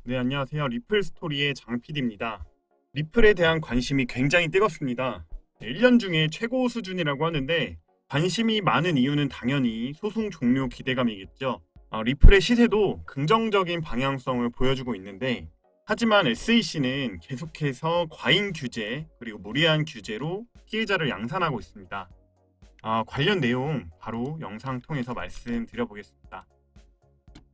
네, 안녕하세요. 리플 스토리의 장 PD입니다. 리플에 대한 관심이 굉장히 뜨겁습니다. 1년 중에 최고 수준이라고 하는데 관심이 많은 이유는 당연히 소송 종료 기대감이겠죠. 리플의 시세도 긍정적인 방향성을 보여주고 있는데 하지만 SEC는 계속해서 과잉 규제 그리고 무리한 규제로 피해자를 양산하고 있습니다. 관련 내용 바로 영상 통해서 말씀드려보겠습니다.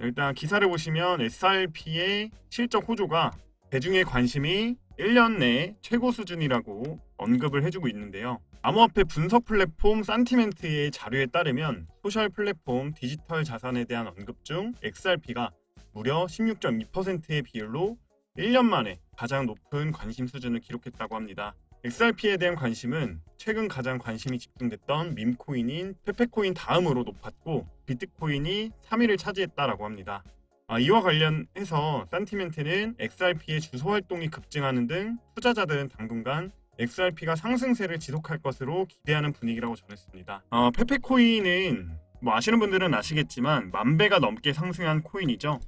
일단 기사를 보시면 SRP의 실적 호조가 대중의 관심이 1년 내 최고 수준이라고 언급을 해주고 있는데요. 암호화폐 분석 플랫폼 산티멘트의 자료에 따르면 소셜 플랫폼 디지털 자산에 대한 언급 중 XRP가 무려 16.2%의 비율로 1년 만에 가장 높은 관심 수준을 기록했다고 합니다. XRP에 대한 관심은 최근 가장 관심이 집중됐던 밈코인인 페페코인 다음으로 높았고 비트코인이 3위를 차지했다라고 합니다. 이와 관련해서 산티멘트는 XRP의 주소 활동이 급증하는 등 투자자들은 당분간 XRP가 상승세를 지속할 것으로 기대하는 분위기라고 전했습니다. 페페코인은 아시는 분들은 아시겠지만 10,000배가 넘게 상승한 코인이죠.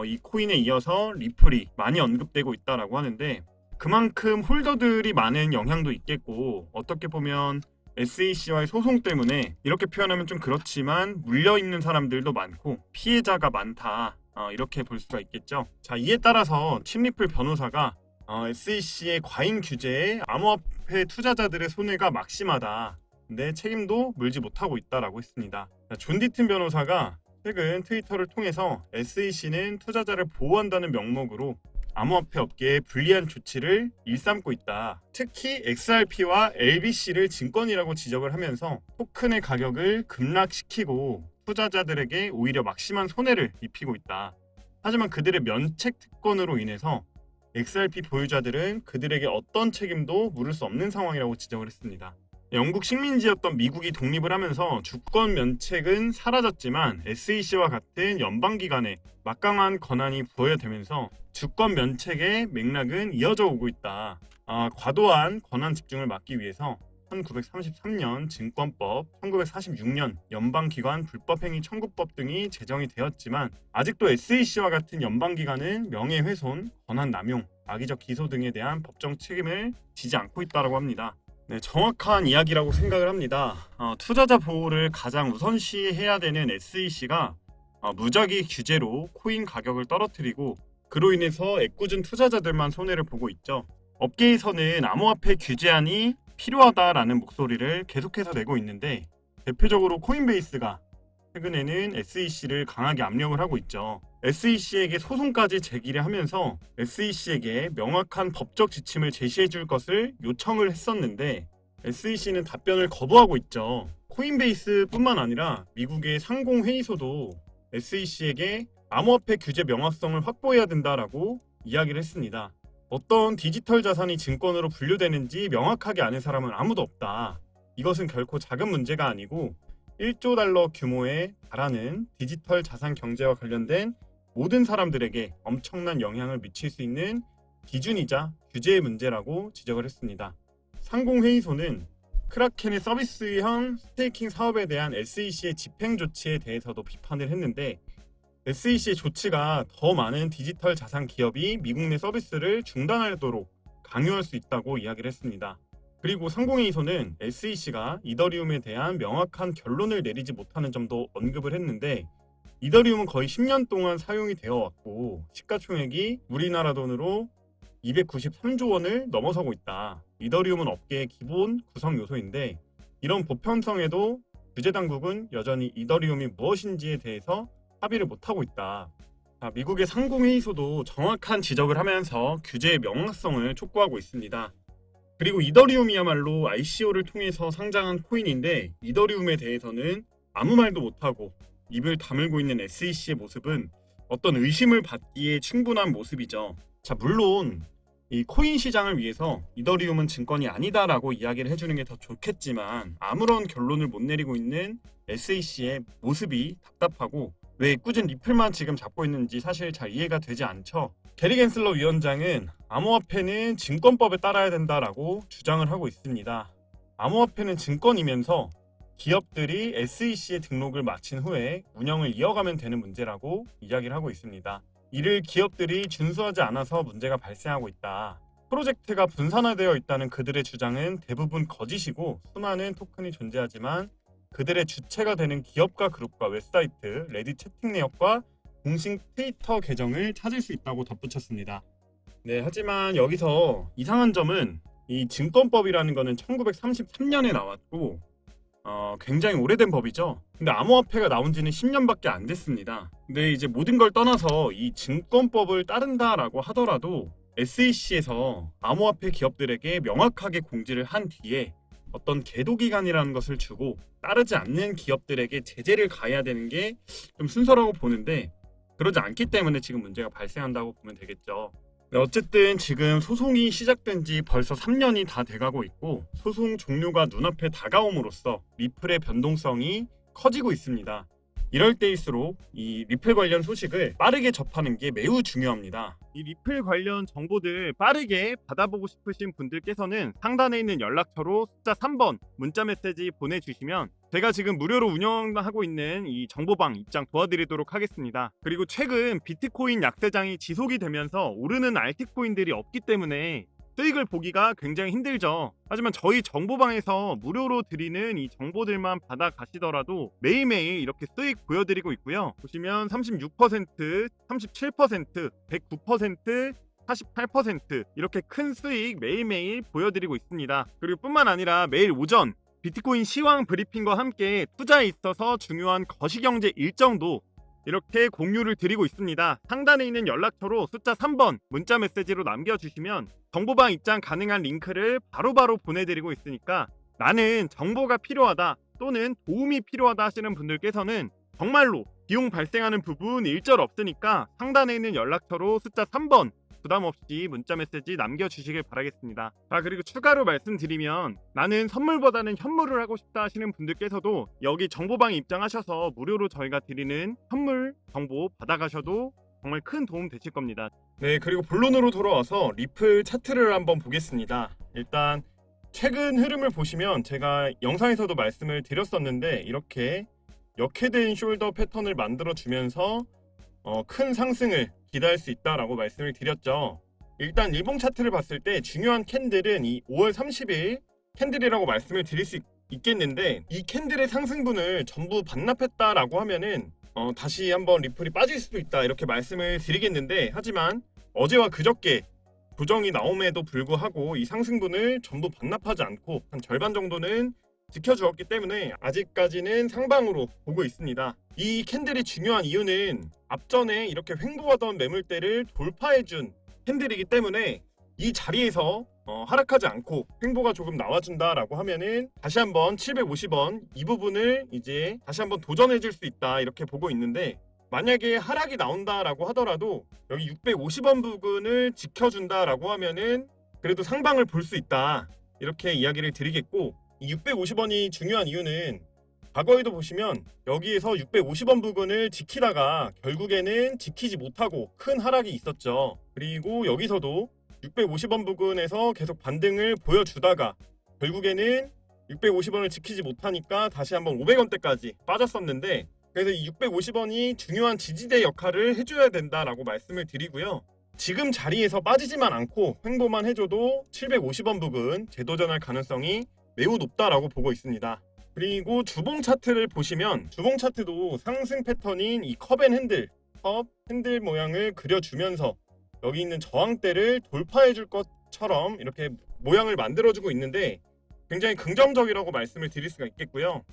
이 코인에 이어서 리플이 많이 언급되고 있다라고 하는데 그만큼 홀더들이 많은 영향도 있겠고 어떻게 보면 SEC와의 소송 때문에 이렇게 표현하면 좀 그렇지만 물려있는 사람들도 많고 피해자가 많다 이렇게 볼 수가 있겠죠. 자, 이에 따라서 침리플 변호사가 SEC의 과잉 규제에 암호화폐 투자자들의 손해가 막심하다. 근데 책임도 물지 못하고 있다라고 했습니다. 자, 존 디튼 변호사가 최근 트위터를 통해서 SEC는 투자자를 보호한다는 명목으로 암호화폐 업계에 불리한 조치를 일삼고 있다. 특히 XRP와 LBC를 증권이라고 지적을 하면서 토큰의 가격을 급락시키고 투자자들에게 오히려 막심한 손해를 입히고 있다. 하지만 그들의 면책 특권으로 인해서 XRP 보유자들은 그들에게 어떤 책임도 물을 수 없는 상황이라고 지적을 했습니다. 영국 식민지였던 미국이 독립을 하면서 주권 면책은 사라졌지만 SEC와 같은 연방기관에 막강한 권한이 부여되면서 주권 면책의 맥락은 이어져 오고 있다. 과도한 권한 집중을 막기 위해서 1933년 증권법, 1946년 연방기관 불법행위 청구법 등이 제정이 되었지만 아직도 SEC와 같은 연방기관은 명예훼손, 권한남용, 악의적 기소 등에 대한 법정 책임을 지지 않고 있다고 합니다. 네, 정확한 이야기라고 생각을 합니다. 투자자 보호를 가장 우선시해야 되는 SEC가 무작위 규제로 코인 가격을 떨어뜨리고 그로 인해서 애꿎은 투자자들만 손해를 보고 있죠. 업계에서는 암호화폐 규제안이 필요하다라는 목소리를 계속해서 내고 있는데 대표적으로 코인베이스가 최근에는 SEC를 강하게 압력을 하고 있죠. SEC에게 소송까지 제기를 하면서 SEC에게 명확한 법적 지침을 제시해 줄 것을 요청을 했었는데 SEC는 답변을 거부하고 있죠. 코인베이스뿐만 아니라 미국의 상공회의소도 SEC에게 암호화폐 규제 명확성을 확보해야 된다라고 이야기를 했습니다. 어떤 디지털 자산이 증권으로 분류되는지 명확하게 아는 사람은 아무도 없다. 이것은 결코 작은 문제가 아니고 1조 달러 규모에 달하는 디지털 자산 경제와 관련된 모든 사람들에게 엄청난 영향을 미칠 수 있는 기준이자 규제의 문제라고 지적을 했습니다. 상공회의소는 크라켄의 서비스형 스테이킹 사업에 대한 SEC의 집행 조치에 대해서도 비판을 했는데 SEC의 조치가 더 많은 디지털 자산 기업이 미국 내 서비스를 중단하도록 강요할 수 있다고 이야기를 했습니다. 그리고 상공회의소는 SEC가 이더리움에 대한 명확한 결론을 내리지 못하는 점도 언급을 했는데 이더리움은 거의 10년 동안 사용이 되어 왔고 시가총액이 우리나라 돈으로 293조 원을 넘어서고 있다. 이더리움은 업계의 기본 구성 요소인데 이런 보편성에도 규제 당국은 여전히 이더리움이 무엇인지에 대해서 합의를 못하고 있다. 미국의 상공회의소도 정확한 지적을 하면서 규제의 명확성을 촉구하고 있습니다. 그리고 이더리움이야말로 ICO를 통해서 상장한 코인인데 이더리움에 대해서는 아무 말도 못하고 입을 다물고 있는 SEC의 모습은 어떤 의심을 받기에 충분한 모습이죠. 자, 물론 이 코인 시장을 위해서 이더리움은 증권이 아니다라고 이야기를 해주는 게 더 좋겠지만 아무런 결론을 못 내리고 있는 SEC의 모습이 답답하고 왜 꾸준 리플만 지금 잡고 있는지 사실 잘 이해가 되지 않죠. 게리 겐슬러 위원장은 암호화폐는 증권법에 따라야 된다라고 주장을 하고 있습니다. 암호화폐는 증권이면서 기업들이 SEC의 등록을 마친 후에 운영을 이어가면 되는 문제라고 이야기를 하고 있습니다. 이를 기업들이 준수하지 않아서 문제가 발생하고 있다. 프로젝트가 분산화되어 있다는 그들의 주장은 대부분 거짓이고 수많은 토큰이 존재하지만 그들의 주체가 되는 기업과 그룹과 웹사이트, 레딧 채팅 내역과 공식 트위터 계정을 찾을 수 있다고 덧붙였습니다. 네, 하지만 여기서 이상한 점은 이 증권법이라는 거는 1933년에 나왔고 굉장히 오래된 법이죠. 근데 암호화폐가 나온 지는 10년밖에 안 됐습니다. 근데 이제 모든 걸 떠나서 이 증권법을 따른다라고 하더라도 SEC에서 암호화폐 기업들에게 명확하게 공지를 한 뒤에 어떤 계도 기간이라는 것을 주고 따르지 않는 기업들에게 제재를 가해야 되는 게 좀 순서라고 보는데 그러지 않기 때문에 지금 문제가 발생한다고 보면 되겠죠. 네, 어쨌든 지금 소송이 시작된 지 벌써 3년이 다 돼가고 있고 소송 종료가 눈앞에 다가옴으로써 리플의 변동성이 커지고 있습니다. 이럴 때일수록 이 리플 관련 소식을 빠르게 접하는 게 매우 중요합니다. 이 리플 관련 정보들 빠르게 받아보고 싶으신 분들께서는 상단에 있는 연락처로 숫자 3번 문자 메시지 보내주시면 제가 지금 무료로 운영하고 있는 이 정보방 입장 도와드리도록 하겠습니다. 그리고 최근 비트코인 약세장이 지속이 되면서 오르는 알트코인들이 없기 때문에 수익을 보기가 굉장히 힘들죠. 하지만 저희 정보방에서 무료로 드리는 이 정보들만 받아 가시더라도 매일매일 이렇게 수익 보여드리고 있고요. 보시면 36%, 37%, 109%, 48% 이렇게 큰 수익 매일매일 보여드리고 있습니다. 그리고 뿐만 아니라 매일 오전 비트코인 시황 브리핑과 함께 투자에 있어서 중요한 거시경제 일정도 이렇게 공유를 드리고 있습니다. 상단에 있는 연락처로 숫자 3번 문자 메시지로 남겨주시면 정보방 입장 가능한 링크를 바로바로 보내드리고 있으니까 나는 정보가 필요하다 또는 도움이 필요하다 하시는 분들께서는 정말로 비용 발생하는 부분 일절 없으니까 상단에 있는 연락처로 숫자 3번 부담없이 문자 메시지 남겨주시길 바라겠습니다. 그리고 추가로 말씀드리면 나는 선물보다는 현물을 하고 싶다 하시는 분들께서도 여기 정보방에 입장하셔서 무료로 저희가 드리는 선물 정보 받아가셔도 정말 큰 도움 되실 겁니다. 네, 그리고 본론으로 돌아와서 리플 차트를 한번 보겠습니다. 일단 최근 흐름을 보시면 제가 영상에서도 말씀을 드렸었는데 이렇게 역회된 숄더 패턴을 만들어 주면서 큰 상승을 기대할 수 있다라고 말씀을 드렸죠. 일단 일봉 차트를 봤을 때 중요한 캔들은 이 5월 30일 캔들이라고 말씀을 드릴 수 있겠는데 이 캔들의 상승분을 전부 반납했다라고 하면은 다시 한번 리플이 빠질 수도 있다 이렇게 말씀을 드리겠는데 하지만 어제와 그저께 조정이 나옴에도 불구하고 이 상승분을 전부 반납하지 않고 한 절반 정도는 지켜주었기 때문에 아직까지는 상방으로 보고 있습니다. 이 캔들이 중요한 이유는 앞전에 이렇게 횡보하던 매물대를 돌파해준 캔들이기 때문에 이 자리에서 하락하지 않고 횡보가 조금 나와준다라고 하면은 다시 한번 750원 이 부분을 이제 다시 한번 도전해줄 수 있다 이렇게 보고 있는데 만약에 하락이 나온다라고 하더라도 여기 650원 부근을 지켜준다라고 하면은 그래도 상방을 볼 수 있다 이렇게 이야기를 드리겠고 이 650원이 중요한 이유는 과거에도 보시면 여기에서 650원 부근을 지키다가 결국에는 지키지 못하고 큰 하락이 있었죠. 그리고 여기서도 650원 부근에서 계속 반등을 보여주다가 결국에는 650원을 지키지 못하니까 다시 한번 500원대까지 빠졌었는데 그래서 이 650원이 중요한 지지대 역할을 해줘야 된다라고 말씀을 드리고요. 지금 자리에서 빠지지만 않고 횡보만 해줘도 750원 부근 재도전할 가능성이 매우 높다라고 보고 있습니다. 그리고 주봉 차트를 보시면 주봉 차트도 상승 패턴인 이 컵앤핸들 컵 핸들 모양을 그려주면서 여기 있는 저항대를 돌파해줄 것처럼 이렇게 모양을 만들어주고 있는데 굉장히 긍정적이라고 말씀을 드릴 수가 있겠고요.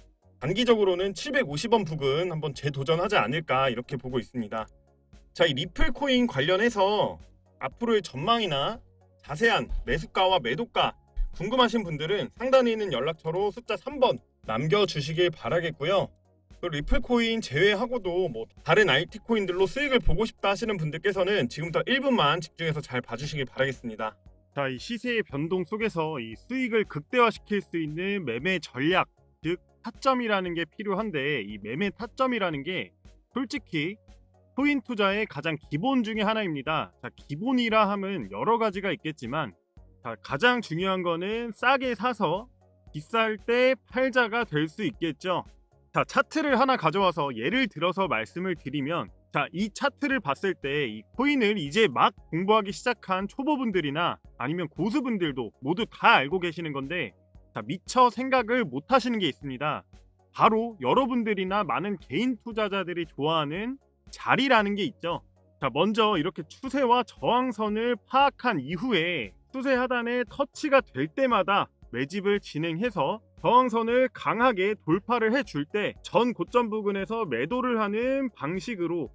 단기적으로는 750원 부근 한번 재도전하지 않을까 이렇게 보고 있습니다. 자, 이 리플 코인 관련해서 앞으로의 전망이나 자세한 매수가와 매도가 궁금하신 분들은 상단에 있는 연락처로 숫자 3번 남겨주시길 바라겠고요. 리플 코인 제외하고도 뭐 다른 알트코인들로 수익을 보고 싶다 하시는 분들께서는 지금부터 1분만 집중해서 잘 봐주시길 바라겠습니다. 자, 이 시세의 변동 속에서 이 수익을 극대화시킬 수 있는 매매 전략, 즉 타점이라는 게 필요한데 이 매매 타점이라는 게 솔직히 코인 투자의 가장 기본 중에 하나입니다. 자, 기본이라 함은 여러 가지가 있겠지만 자, 가장 중요한 거는 싸게 사서 비쌀 때 팔자가 될 수 있겠죠. 자, 차트를 하나 가져와서 예를 들어서 말씀을 드리면 자, 이 차트를 봤을 때 이 코인을 이제 막 공부하기 시작한 초보분들이나 아니면 고수분들도 모두 다 알고 계시는 건데, 자, 미처 생각을 못 하시는 게 있습니다. 바로 여러분들이나 많은 개인 투자자들이 좋아하는 자리라는 게 있죠. 자, 먼저 이렇게 추세와 저항선을 파악한 이후에 추세 하단에 터치가 될 때마다 매집을 진행해서 저항선을 강하게 돌파를 해줄 때 전 고점 부근에서 매도를 하는 방식으로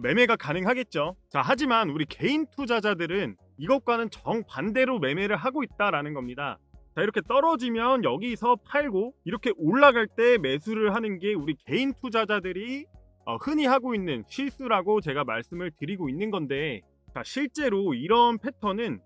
매매가 가능하겠죠. 자, 하지만 우리 개인 투자자들은 이것과는 정반대로 매매를 하고 있다라는 겁니다. 자, 이렇게 떨어지면 여기서 팔고 이렇게 올라갈 때 매수를 하는 게 우리 개인 투자자들이 흔히 하고 있는 실수라고 제가 말씀을 드리고 있는 건데, 자, 실제로 이런 패턴은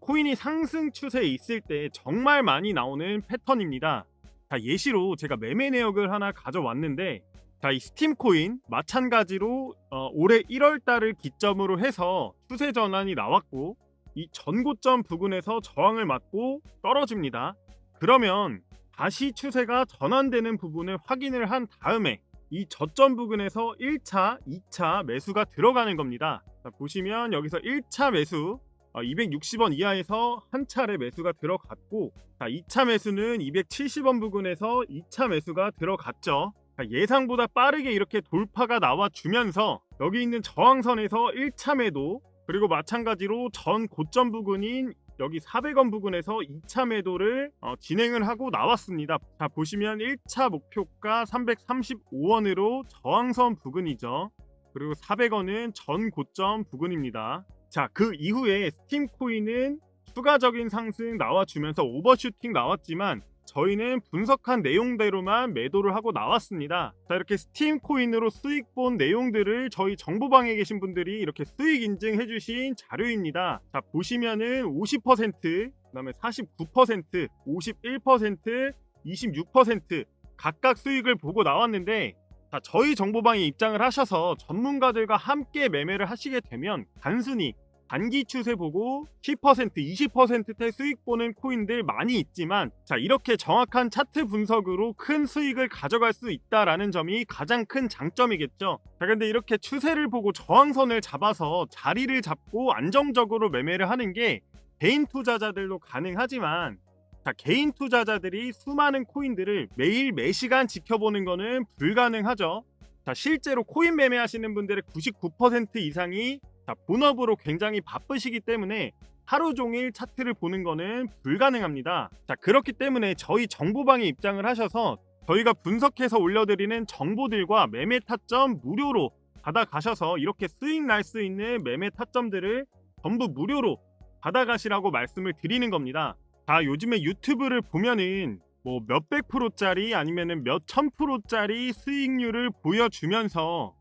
코인이 상승 추세에 있을 때 정말 많이 나오는 패턴입니다. 자, 예시로 제가 매매 내역을 하나 가져왔는데, 자, 이 스팀 코인 마찬가지로 올해 1월 달을 기점으로 해서 추세 전환이 나왔고 이 전고점 부근에서 저항을 맞고 떨어집니다. 그러면 다시 추세가 전환되는 부분을 확인을 한 다음에 이 저점 부근에서 1차, 2차 매수가 들어가는 겁니다. 자, 보시면 여기서 1차 매수 260원 이하에서 한 차례 매수가 들어갔고, 자, 2차 매수는 270원 부근에서 2차 매수가 들어갔죠. 자, 예상보다 빠르게 이렇게 돌파가 나와주면서 여기 있는 저항선에서 1차 매도, 그리고 마찬가지로 전 고점 부근인 여기 400원 부근에서 2차 매도를 진행을 하고 나왔습니다. 자, 보시면 1차 목표가 335원으로 저항선 부근이죠. 그리고 400원은 전 고점 부근입니다. 자, 그 이후에 스팀 코인은 추가적인 상승 나와주면서 오버슈팅 나왔지만 저희는 분석한 내용대로만 매도를 하고 나왔습니다. 자, 이렇게 스팀 코인으로 수익 본 내용들을 저희 정보방에 계신 분들이 이렇게 수익 인증해 주신 자료입니다. 자, 보시면은 50%, 그다음에 49%, 51%, 26% 각각 수익을 보고 나왔는데, 자, 저희 정보방에 입장을 하셔서 전문가들과 함께 매매를 하시게 되면 단순히 단기 추세 보고 10%, 20%대 수익 보는 코인들 많이 있지만, 자, 이렇게 정확한 차트 분석으로 큰 수익을 가져갈 수 있다라는 점이 가장 큰 장점이겠죠. 자, 근데 이렇게 추세를 보고 저항선을 잡아서 자리를 잡고 안정적으로 매매를 하는 게 개인 투자자들도 가능하지만, 자, 개인 투자자들이 수많은 코인들을 매일 매시간 지켜보는 거는 불가능하죠. 자, 실제로 코인 매매하시는 분들의 99% 이상이 본업으로 굉장히 바쁘시기 때문에 하루 종일 차트를 보는 거는 불가능합니다. 자, 그렇기 때문에 저희 정보방에 입장을 하셔서 저희가 분석해서 올려드리는 정보들과 매매 타점 무료로 받아가셔서 이렇게 수익 날 수 있는 매매 타점들을 전부 무료로 받아가시라고 말씀을 드리는 겁니다. 자, 요즘에 유튜브를 보면은 뭐 몇백 프로짜리 아니면은 몇천 프로짜리 수익률을 보여주면서,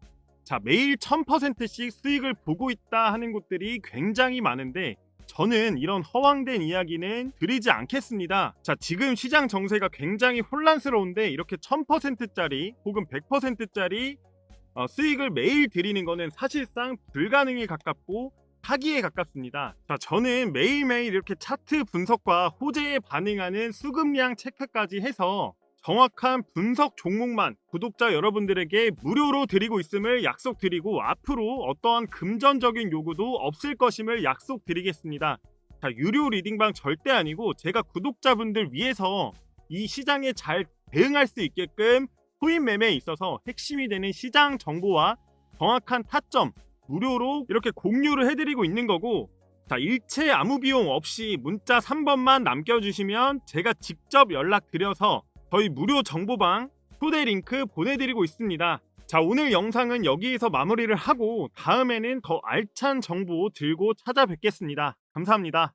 자, 매일 1000%씩 수익을 보고 있다 하는 곳들이 굉장히 많은데 저는 이런 허황된 이야기는 드리지 않겠습니다. 자, 지금 시장 정세가 굉장히 혼란스러운데 이렇게 1000%짜리 혹은 100%짜리 수익을 매일 드리는 거는 사실상 불가능에 가깝고 사기에 가깝습니다. 자, 저는 매일매일 이렇게 차트 분석과 호재에 반응하는 수급량 체크까지 해서 정확한 분석 종목만 구독자 여러분들에게 무료로 드리고 있음을 약속드리고, 앞으로 어떠한 금전적인 요구도 없을 것임을 약속드리겠습니다. 자, 유료 리딩방 절대 아니고 제가 구독자분들 위해서 이 시장에 잘 대응할 수 있게끔 코인 매매에 있어서 핵심이 되는 시장 정보와 정확한 타점 무료로 이렇게 공유를 해드리고 있는 거고, 자, 일체 아무 비용 없이 문자 3번만 남겨주시면 제가 직접 연락드려서 저희 무료 정보방 초대 링크 보내드리고 있습니다. 자, 오늘 영상은 여기에서 마무리를 하고 다음에는 더 알찬 정보 들고 찾아뵙겠습니다. 감사합니다.